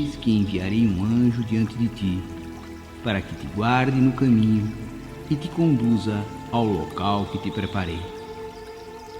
eis que enviarei um anjo diante de ti, para que te guarde no caminho e te conduza ao local que te preparei.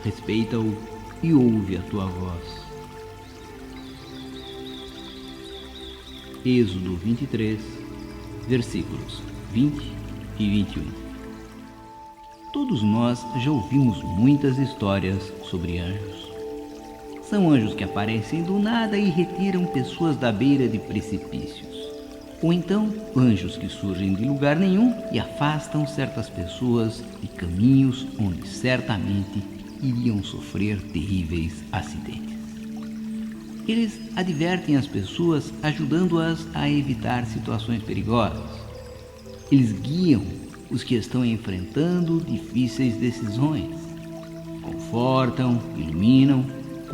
Respeita-o e ouve a tua voz. Êxodo 23, versículos 20 e 21. Todos nós já ouvimos muitas histórias sobre anjos. São anjos que aparecem do nada e retiram pessoas da beira de precipícios. Ou então, anjos que surgem de lugar nenhum e afastam certas pessoas de caminhos onde certamente iriam sofrer terríveis acidentes. Eles advertem as pessoas, ajudando-as a evitar situações perigosas. Eles guiam os que estão enfrentando difíceis decisões. Confortam, iluminam,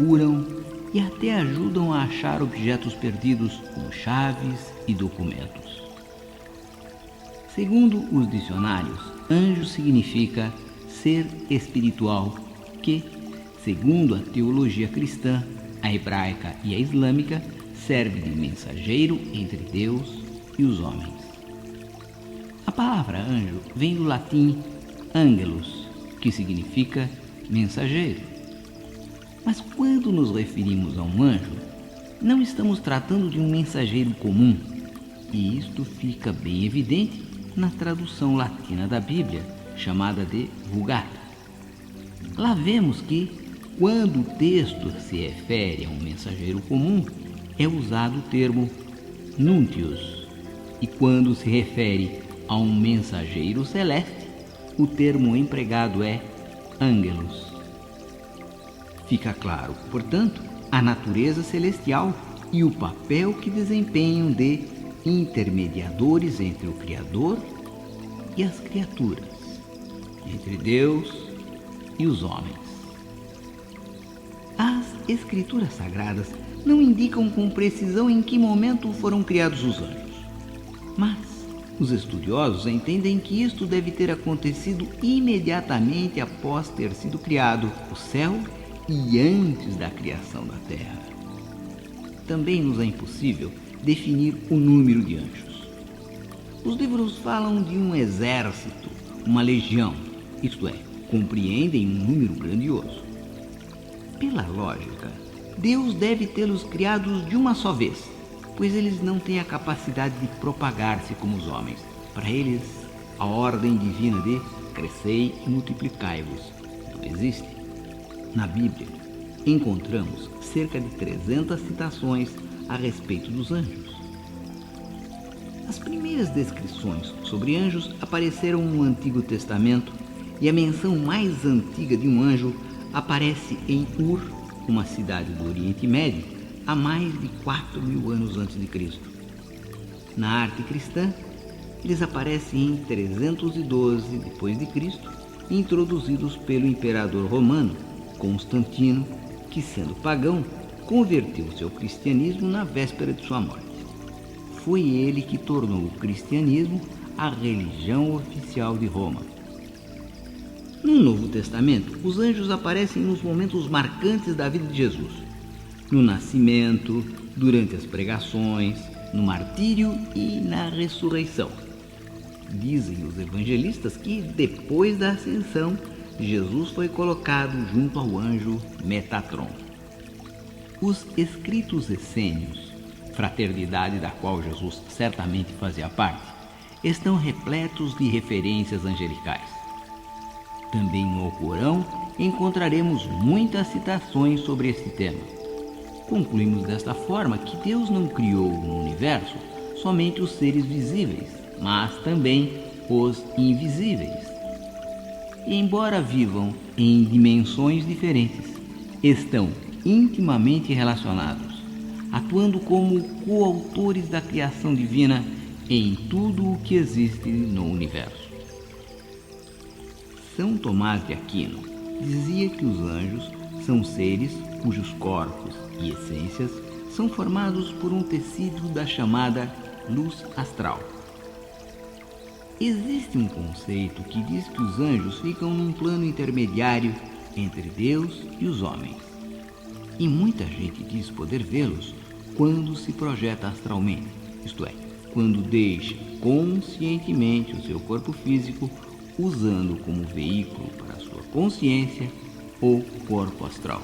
curam e até ajudam a achar objetos perdidos como chaves e documentos. Segundo os dicionários, anjo significa ser espiritual que, segundo a teologia cristã, a hebraica e a islâmica, serve de mensageiro entre Deus e os homens. A palavra anjo vem do latim angelus, que significa mensageiro. Mas quando nos referimos a um anjo, não estamos tratando de um mensageiro comum, e isto fica bem evidente na tradução latina da Bíblia, chamada de Vulgata. Lá vemos que, quando o texto se refere a um mensageiro comum, é usado o termo nuntius, e quando se refere a um mensageiro celeste, o termo empregado é angelus. Fica claro, portanto, a natureza celestial e o papel que desempenham de intermediadores entre o Criador e as criaturas, entre Deus e os homens. As Escrituras Sagradas não indicam com precisão em que momento foram criados os anjos, mas os estudiosos entendem que isto deve ter acontecido imediatamente após ter sido criado o céu e antes da criação da terra. Também nos é impossível definir o número de anjos. Os livros falam de um exército, uma legião, isto é, compreendem um número grandioso. Pela lógica, Deus deve tê-los criados de uma só vez, pois eles não têm a capacidade de propagar-se como os homens. Para eles, a ordem divina de crescei e multiplicai-vos não existe. Na Bíblia, encontramos cerca de 300 citações a respeito dos anjos. As primeiras descrições sobre anjos apareceram no Antigo Testamento e a menção mais antiga de um anjo aparece em Ur, uma cidade do Oriente Médio, há mais de 4.000 anos antes de Cristo. Na arte cristã, eles aparecem em 312 depois de Cristo, introduzidos pelo imperador romano Constantino, que, sendo pagão, converteu-se ao cristianismo na véspera de sua morte. Foi ele que tornou o cristianismo a religião oficial de Roma. No Novo Testamento, os anjos aparecem nos momentos marcantes da vida de Jesus: no nascimento, durante as pregações, no martírio e na ressurreição. Dizem os evangelistas que, depois da ascensão, Jesus foi colocado junto ao anjo Metatron. Os escritos essênios, fraternidade da qual Jesus certamente fazia parte, estão repletos de referências angelicais. Também no Alcorão encontraremos muitas citações sobre esse tema. Concluímos desta forma que Deus não criou no universo somente os seres visíveis, mas também os invisíveis. E embora vivam em dimensões diferentes, estão intimamente relacionados, atuando como coautores da criação divina em tudo o que existe no universo. São Tomás de Aquino dizia que os anjos são seres cujos corpos e essências são formados por um tecido da chamada luz astral. Existe um conceito que diz que os anjos ficam num plano intermediário entre Deus e os homens. E muita gente diz poder vê-los quando se projeta astralmente, isto é, quando deixa conscientemente o seu corpo físico, usando como veículo para a sua consciência o corpo astral.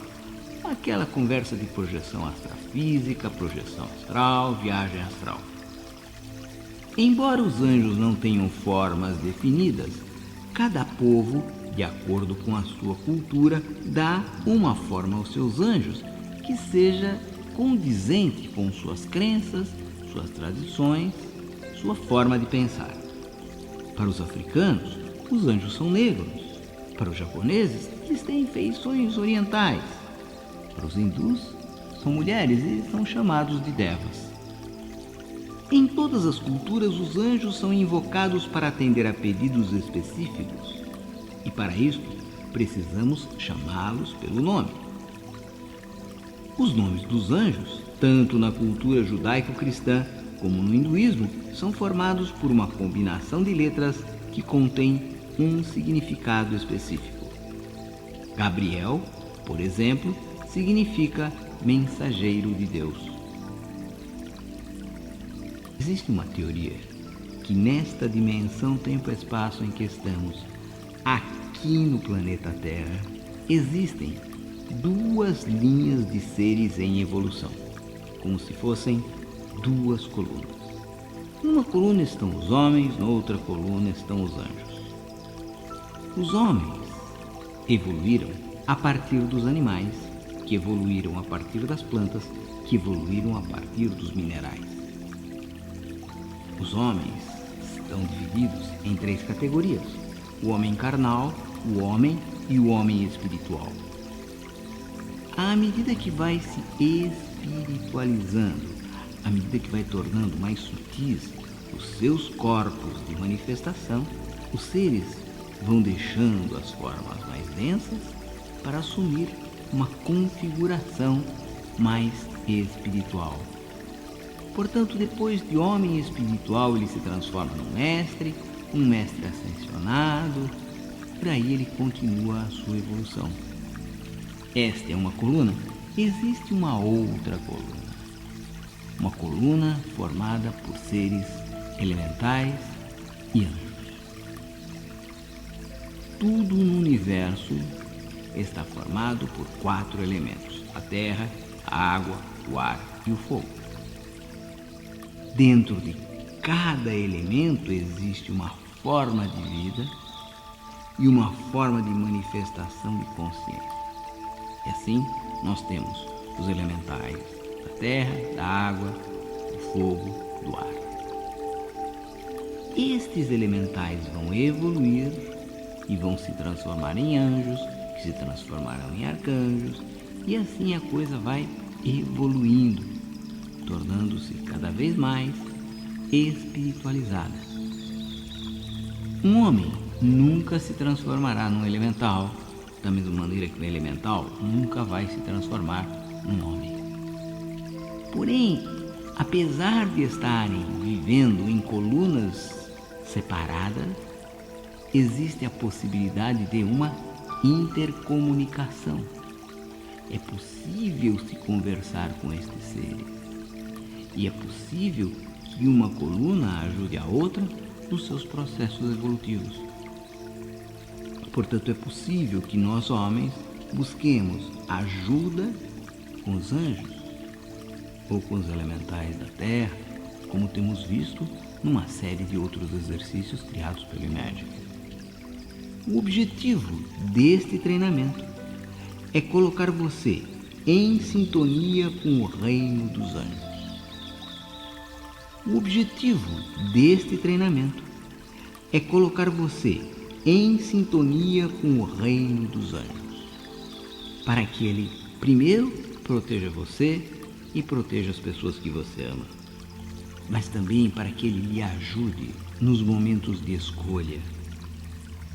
Aquela conversa de projeção astrafísica, projeção astral, viagem astral. Embora os anjos não tenham formas definidas, cada povo, de acordo com a sua cultura, dá uma forma aos seus anjos que seja condizente com suas crenças, suas tradições, sua forma de pensar. Para os africanos, os anjos são negros. Para os japoneses, eles têm feições orientais. Para os hindus, são mulheres e são chamados de devas. Em todas as culturas, os anjos são invocados para atender a pedidos específicos. E para isto, precisamos chamá-los pelo nome. Os nomes dos anjos, tanto na cultura judaico-cristã como no hinduísmo, são formados por uma combinação de letras que contém um significado específico. Gabriel, por exemplo, significa mensageiro de Deus. Existe uma teoria que nesta dimensão tempo-espaço em que estamos, aqui no planeta Terra, existem duas linhas de seres em evolução, como se fossem duas colunas. Numa coluna estão os homens, na outra coluna estão os anjos. Os homens evoluíram a partir dos animais, que evoluíram a partir das plantas, que evoluíram a partir dos minerais. Os homens estão divididos em três categorias: o homem carnal, o homem e o homem espiritual. À medida que vai se espiritualizando, à medida que vai tornando mais sutis os seus corpos de manifestação, os seres vão deixando as formas mais densas para assumir uma configuração mais espiritual. Portanto, depois de homem espiritual, ele se transforma num mestre, um mestre ascensionado, por aí ele continua a sua evolução. Esta é uma coluna. Existe uma outra coluna. Uma coluna formada por seres elementais e anjos. Tudo no universo está formado por 4 elementos: a terra, a água, o ar e o fogo. Dentro de cada elemento existe uma forma de vida e uma forma de manifestação de consciência. E assim nós temos os elementais da terra, da água, do fogo, do ar. Estes elementais vão evoluir e vão se transformar em anjos, que se transformarão em arcanjos, e assim a coisa vai evoluindo, tornando-se cada vez mais espiritualizada. Um homem nunca se transformará num elemental, da mesma maneira que um elemental nunca vai se transformar num homem. Porém, apesar de estarem vivendo em colunas separadas, existe a possibilidade de uma intercomunicação. É possível se conversar com estes seres. E é possível que uma coluna ajude a outra nos seus processos evolutivos. Portanto, é possível que nós, homens, busquemos ajuda com os anjos ou com os elementais da Terra, como temos visto numa série de outros exercícios criados pelo Imagic. O objetivo deste treinamento é colocar você em sintonia com o reino dos anjos. O objetivo deste treinamento é colocar você em sintonia com o reino dos anjos, para que ele, primeiro, proteja você e proteja as pessoas que você ama, mas também para que ele lhe ajude nos momentos de escolha,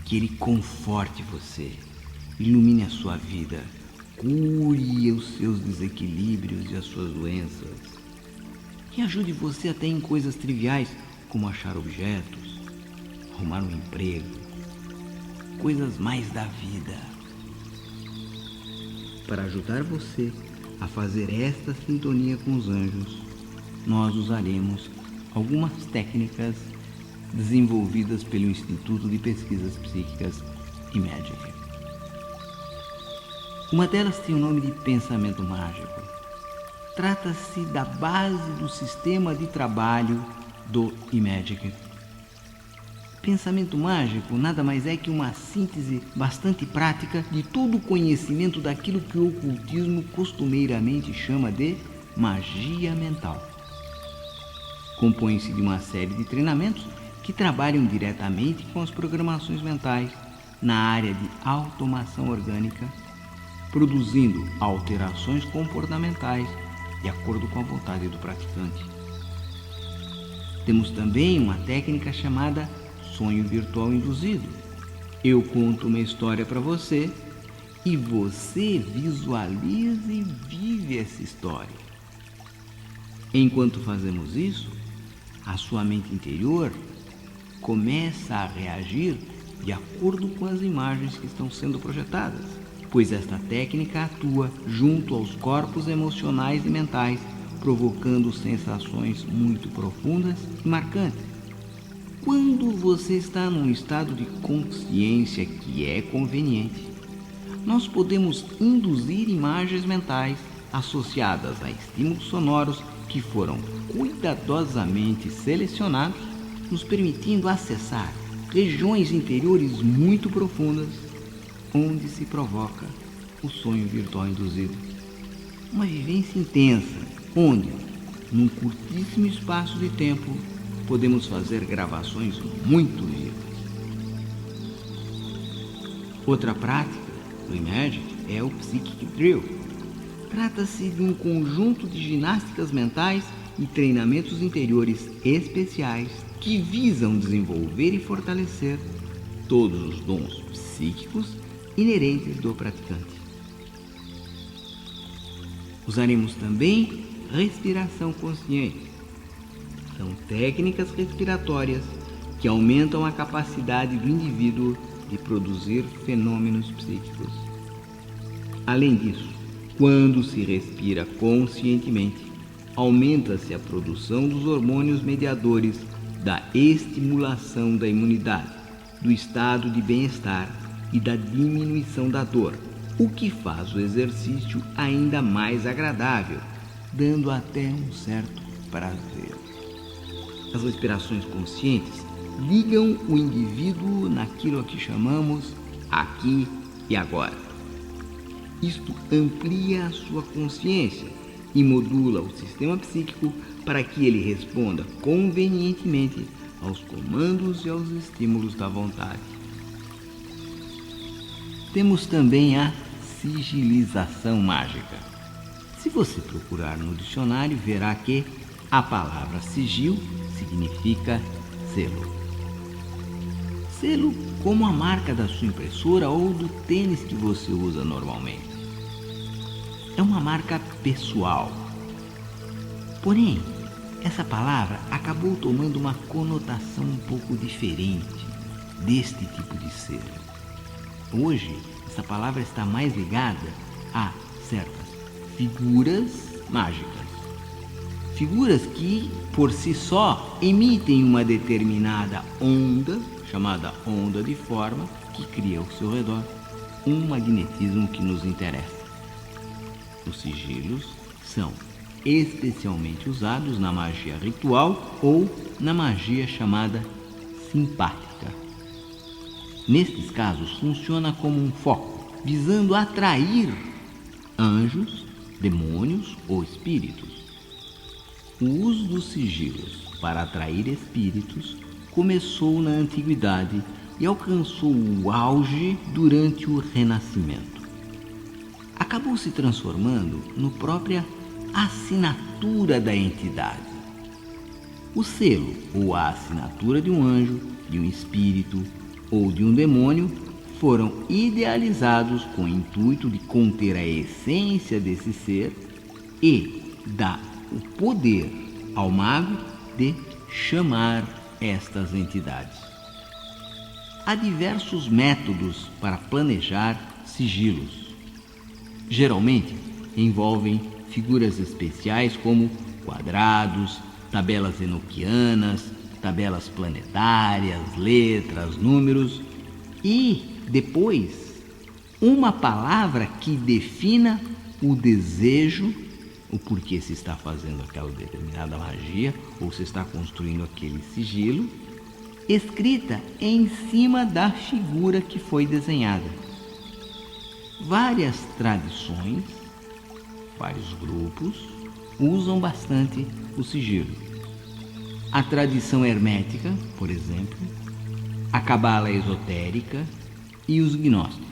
que ele conforte você, ilumine a sua vida, cure os seus desequilíbrios e as suas doenças, que ajude você até em coisas triviais, como achar objetos, arrumar um emprego, coisas mais da vida, para ajudar você a fazer esta sintonia com os anjos, nós usaremos algumas técnicas desenvolvidas pelo Instituto de Pesquisas Psíquicas Imagic. Uma delas tem o nome de pensamento mágico. Trata-se da base do sistema de trabalho do Imagic. Pensamento mágico nada mais é que uma síntese bastante prática de todo o conhecimento daquilo que o ocultismo costumeiramente chama de magia mental. Compõe-se de uma série de treinamentos que trabalham diretamente com as programações mentais na área de automação orgânica, produzindo alterações comportamentais de acordo com a vontade do praticante. Temos também uma técnica chamada sonho virtual induzido. Eu conto uma história para você e você visualiza e vive essa história. Enquanto fazemos isso, a sua mente interior começa a reagir de acordo com as imagens que estão sendo projetadas, pois esta técnica atua junto aos corpos emocionais e mentais, provocando sensações muito profundas e marcantes. Quando você está num estado de consciência que é conveniente, nós podemos induzir imagens mentais associadas a estímulos sonoros que foram cuidadosamente selecionados, nos permitindo acessar regiões interiores muito profundas, onde se provoca o sonho virtual induzido. Uma vivência intensa, onde, num curtíssimo espaço de tempo, podemos fazer gravações muito vivas. Outra prática do Imagic é o Psychic Drill. Trata-se de um conjunto de ginásticas mentais e treinamentos interiores especiais que visam desenvolver e fortalecer todos os dons psíquicos inerentes do praticante. Usaremos também respiração consciente. São técnicas respiratórias que aumentam a capacidade do indivíduo de produzir fenômenos psíquicos. Além disso, quando se respira conscientemente, aumenta-se a produção dos hormônios mediadores da estimulação da imunidade, do estado de bem-estar e da diminuição da dor, o que faz o exercício ainda mais agradável, dando até um certo prazer. As respirações conscientes ligam o indivíduo naquilo a que chamamos aqui e agora. Isto amplia a sua consciência e modula o sistema psíquico para que ele responda convenientemente aos comandos e aos estímulos da vontade. Temos também a sigilização mágica. Se você procurar no dicionário, verá que a palavra sigil significa selo. Selo como a marca da sua impressora ou do tênis que você usa normalmente. É uma marca pessoal. Porém, essa palavra acabou tomando uma conotação um pouco diferente deste tipo de selo. Hoje, essa palavra está mais ligada a certas figuras mágicas. Figuras que, por si só, emitem uma determinada onda, chamada onda de forma, que cria ao seu redor um magnetismo que nos interessa. Os sigilos são especialmente usados na magia ritual ou na magia chamada simpática. Nestes casos, funciona como um foco, visando atrair anjos, demônios ou espíritos. O uso dos sigilos para atrair espíritos começou na antiguidade e alcançou o auge durante o Renascimento. Acabou se transformando na própria assinatura da entidade. O selo ou a assinatura de um anjo, de um espírito ou de um demônio foram idealizados com o intuito de conter a essência desse ser e dar o poder ao mago de chamar estas entidades. Há diversos métodos para planejar sigilos. Geralmente, envolvem figuras especiais como quadrados, tabelas enoquianas, tabelas planetárias, letras, números e, depois, uma palavra que defina o desejo, o porquê se está fazendo aquela determinada magia ou se está construindo aquele sigilo, escrita em cima da figura que foi desenhada. Várias tradições, vários grupos usam bastante o sigilo. A tradição hermética, por exemplo, a cabala esotérica e os gnósticos.